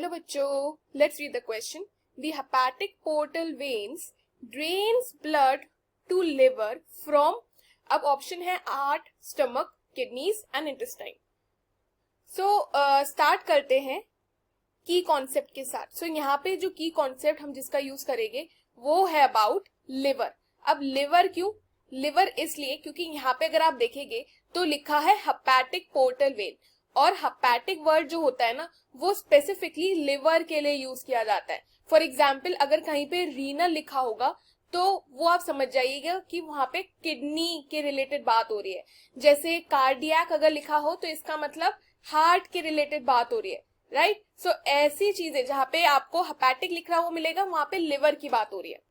Hello बच्चों, let's read the question. The hepatic portal veins drains blood to liver from, अब option है heart, stomach, kidneys and intestine. Start करते हैं की concept के साथ. यहाँ पे जो की कॉन्सेप्ट हम जिसका यूज करेंगे वो है अबाउट लिवर. अब लिवर क्यों? लिवर इसलिए क्योंकि यहाँ पे अगर आप देखेंगे तो लिखा है हेपेटिक पोर्टल वेन, और हेपेटिक वर्ड जो होता है ना वो स्पेसिफिकली लिवर के लिए यूज किया जाता है. फॉर एग्जाम्पल अगर कहीं पे रीनल लिखा होगा तो वो आप समझ जाइएगा कि वहां पे किडनी के रिलेटेड बात हो रही है. जैसे कार्डियक अगर लिखा हो तो इसका मतलब हार्ट के रिलेटेड बात हो रही है, राइट. सो ऐसी चीजें जहां पे आपको हेपेटिक लिख रहा हो मिलेगा वहां पे लिवर की बात हो रही है.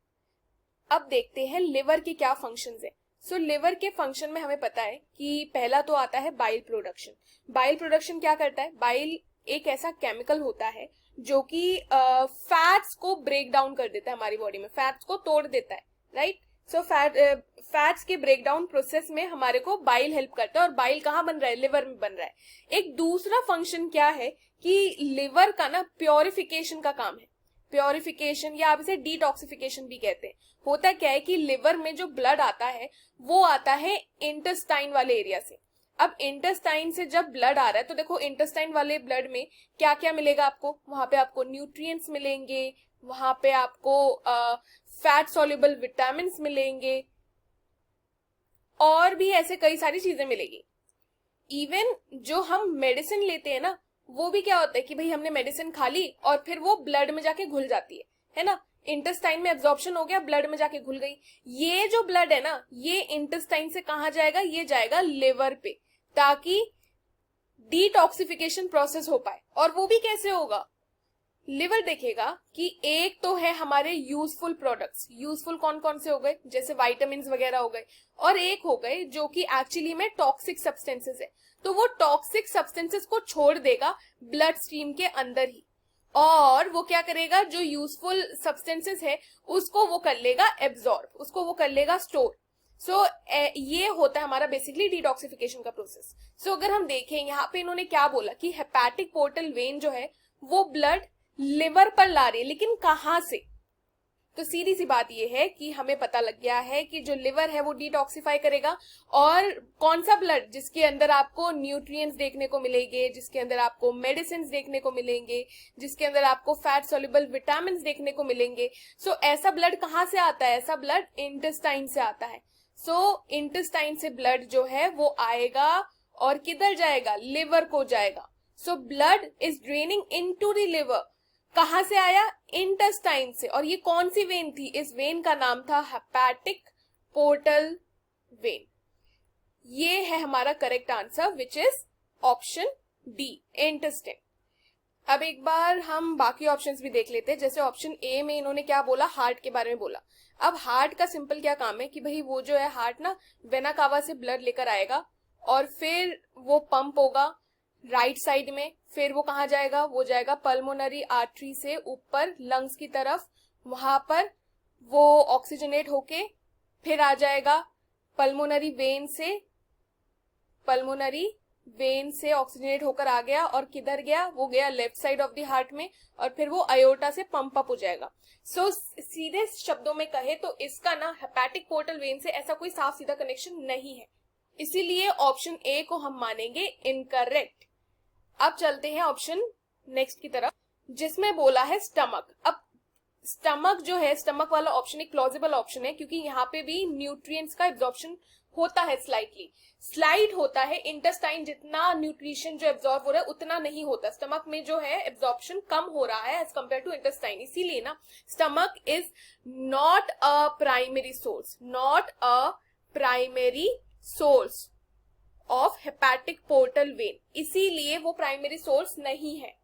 अब देखते हैं लिवर के क्या फंक्शंस है. लिवर के फंक्शन में हमें पता है कि पहला तो आता है बाइल प्रोडक्शन. बाइल प्रोडक्शन क्या करता है? बाइल एक ऐसा केमिकल होता है जो कि फैट्स को ब्रेक डाउन कर देता है, हमारी बॉडी में फैट्स को तोड़ देता है, राइट. फैट्स के ब्रेक डाउन प्रोसेस में हमारे को बाइल हेल्प करता है, और बाइल कहाँ बन रहा है? लिवर में बन रहा है. एक दूसरा फंक्शन क्या है कि लिवर का ना प्योरिफिकेशन का काम है. प्योरिफिकेशन या आप इसे डिटॉक्सिफिकेशन भी कहते हैं. होता क्या है कि लिवर में जो ब्लड आता है वो आता है इंटेस्टाइन वाले एरिया से. अब इंटेस्टाइन से जब ब्लड आ रहा है तो देखो इंटेस्टाइन वाले ब्लड में क्या क्या मिलेगा आपको? वहां पे आपको न्यूट्रिएंट्स मिलेंगे, वहां पे आपको फैट सॉल्युबल विटामिन मिलेंगे, और भी ऐसे कई सारी चीजें मिलेगी. इवन जो हम मेडिसिन लेते हैं ना वो भी क्या होता है कि भाई हमने मेडिसिन खा ली और फिर वो ब्लड में जाके घुल जाती है ना. इंटेस्टाइन में एब्जॉर्प्शन हो गया, ब्लड में जाके घुल गई. ये जो ब्लड है ना ये इंटेस्टाइन से कहां जाएगा? ये जाएगा लिवर पे, ताकि डिटॉक्सिफिकेशन प्रोसेस हो पाए. और वो भी कैसे होगा? लिवर देखेगा कि एक तो है हमारे यूजफुल प्रोडक्ट्स. यूजफुल कौन कौन से हो गए? जैसे वाइटामिन वगैरह हो गए, और एक हो गए जो कि एक्चुअली में टॉक्सिक सब्सटेंसेस है. तो वो टॉक्सिक सब्सटेंसेस को छोड़ देगा ब्लड स्ट्रीम के अंदर ही, और वो क्या करेगा? जो यूजफुल सब्सटेंसेस है उसको वो कर लेगा एब्जॉर्ब, उसको वो कर लेगा स्टोर. ये होता है हमारा बेसिकली डिटॉक्सिफिकेशन का प्रोसेस. अगर हम देखें यहाँ पे इन्होंने क्या बोला कि हेपेटिक पोर्टल वेन जो है वो ब्लड लिवर पर ला रही है, लेकिन कहां से? तो सीधी सी बात ये है कि हमें पता लग गया है कि जो लिवर है वो डिटॉक्सिफाई करेगा. और कौन सा ब्लड? जिसके अंदर आपको न्यूट्रिएंट्स देखने को मिलेंगे, जिसके अंदर आपको मेडिसिन देखने को मिलेंगे, जिसके अंदर आपको फैट सॉल्युबल विटामिन देखने को मिलेंगे. ऐसा ब्लड कहाँ से आता है? ऐसा ब्लड इंटेस्टाइन से आता है. इंटेस्टाइन से ब्लड जो है वो आएगा और किधर जाएगा? लिवर को जाएगा. Blood is draining into the liver. कहां से आया? इंटेस्टाइन से. और ये कौन सी वेन थी? इस वेन का नाम था हेपेटिक पोर्टल वेन. ये है हमारा correct answer which is option D, intestine. अब एक बार हम बाकी ऑप्शंस भी देख लेते हैं. जैसे ऑप्शन ए में इन्होंने क्या बोला? हार्ट के बारे में बोला. अब हार्ट का सिंपल क्या काम है कि भाई वो जो है हार्ट ना वेना कावा से ब्लड लेकर आएगा और फिर वो पंप होगा राइट साइड में. फिर वो कहाँ जाएगा? वो जाएगा पल्मोनरी आर्टरी से ऊपर लंग्स की तरफ. वहां पर वो ऑक्सीजनेट होके फिर आ जाएगा पल्मोनरी वेन से ऑक्सीजनेट होकर आ गया, और किधर गया? वो गया left side of the heart में, और फिर वो अयोटा से पंप अप हो जाएगा. सीधे शब्दों में कहे तो इसका ना हेपेटिक पोर्टल वेन से ऐसा कोई साफ सीधा कनेक्शन नहीं है. इसीलिए ऑप्शन ए को हम मानेंगे इनकरेक्ट. अब चलते हैं ऑप्शन नेक्स्ट की तरफ, जिसमें बोला है स्टमक. अब स्टमक जो है, स्टमक वाला ऑप्शन एक प्लॉजिबल ऑप्शन है क्योंकि यहाँ पे भी न्यूट्रिएंट्स का एब्जॉर्प्शन होता है, स्लाइड होता है. इंटेस्टाइन जितना न्यूट्रिशन जो एब्जॉर्ब हो रहा है उतना नहीं होता. स्टमक में जो है एब्जॉर्प्शन कम हो रहा है एज कंपेयर टू इंटेस्टाइन. इसीलिए ना stomach is not a primary source of hepatic portal vein. इसीलिए वो प्राइमरी सोर्स नहीं है.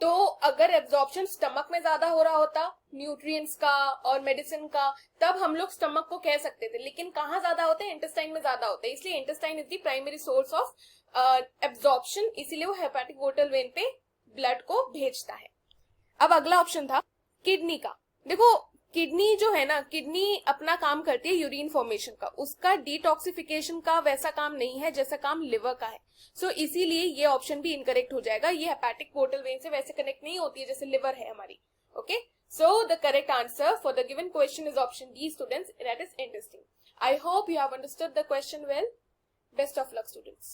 तो अगर एब्जॉर्प्शन स्टमक में ज्यादा हो रहा होता न्यूट्रिएंट्स का और मेडिसिन का, तब हम लोग स्टमक को कह सकते थे. लेकिन कहाँ ज्यादा होते हैं? इंटेस्टाइन में ज्यादा होते हैं. इसलिए intestine is the primary source of absorption. इसीलिए वो हेपेटिक पोर्टल वेन पे ब्लड को भेजता है. अब अगला ऑप्शन था किडनी का. देखो किडनी जो है ना, किडनी अपना काम करती है यूरिन फॉर्मेशन का, उसका डिटॉक्सिफिकेशन का वैसा काम नहीं है जैसा काम लिवर का है। सो इसीलिए ये ऑप्शन भी इनकरेक्ट हो जाएगा। ये हेपेटिक पोर्टल वेन से वैसे कनेक्ट नहीं होती है जैसे लिवर है हमारी। Okay, so the correct answer for the given question is option D students, that is interesting. I hope you have understood the question well. Best of luck students.